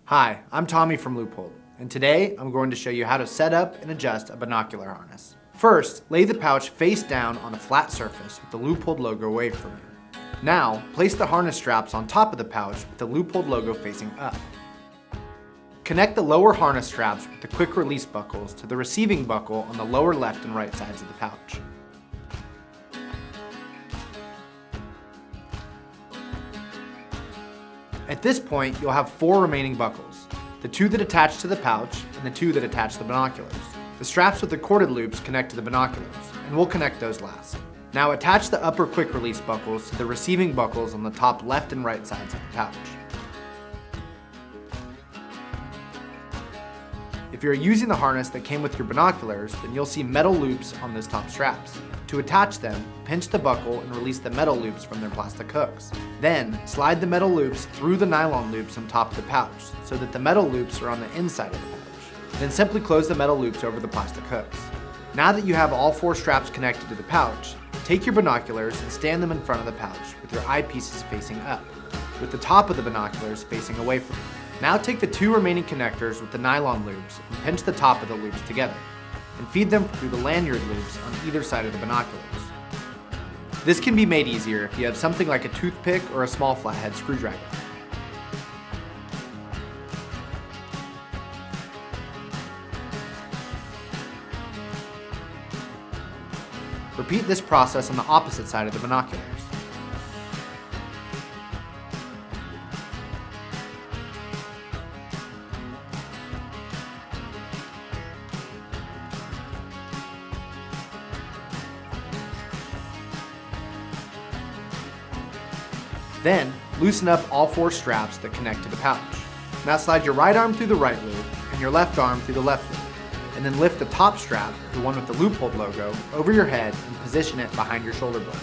Hi, I'm Tommy from Leupold, and today I'm going to show you how to set up and adjust a binocular harness. First, lay the pouch face down on a flat surface with the Leupold logo away from you. Now, place the harness straps on top of the pouch with the Leupold logo facing up. Connect the lower harness straps with the quick release buckles to the receiving buckle on the lower left and right sides of the pouch. At this point, you'll have 4 remaining buckles, the 2 that attach to the pouch and the 2 that attach to the binoculars. The straps with the corded loops connect to the binoculars, and we'll connect those last. Now attach the upper quick release buckles to the receiving buckles on the top left and right sides of the pouch. If you're using the harness that came with your binoculars, then you'll see metal loops on those top straps. To attach them, pinch the buckle and release the metal loops from their plastic hooks. Then, slide the metal loops through the nylon loops on top of the pouch so that the metal loops are on the inside of the pouch. Then simply close the metal loops over the plastic hooks. Now that you have all 4 straps connected to the pouch, take your binoculars and stand them in front of the pouch with your eyepieces facing up, with the top of the binoculars facing away from you. Now take the 2 remaining connectors with the nylon loops and pinch the top of the loops together, and feed them through the lanyard loops on either side of the binoculars. This can be made easier if you have something like a toothpick or a small flathead screwdriver. Repeat this process on the opposite side of the binoculars. Then, loosen up all 4 straps that connect to the pouch. Now slide your right arm through the right loop and your left arm through the left loop, and then lift the top strap, the one with the Leupold logo, over your head and position it behind your shoulder blades.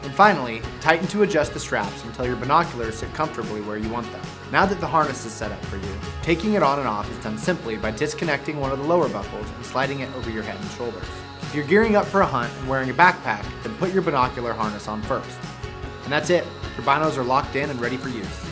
And finally, tighten to adjust the straps until your binoculars sit comfortably where you want them. Now that the harness is set up for you, taking it on and off is done simply by disconnecting one of the lower buckles and sliding it over your head and shoulders. If you're gearing up for a hunt and wearing a backpack, then put your binocular harness on first. And that's it. Your binos are locked in and ready for use.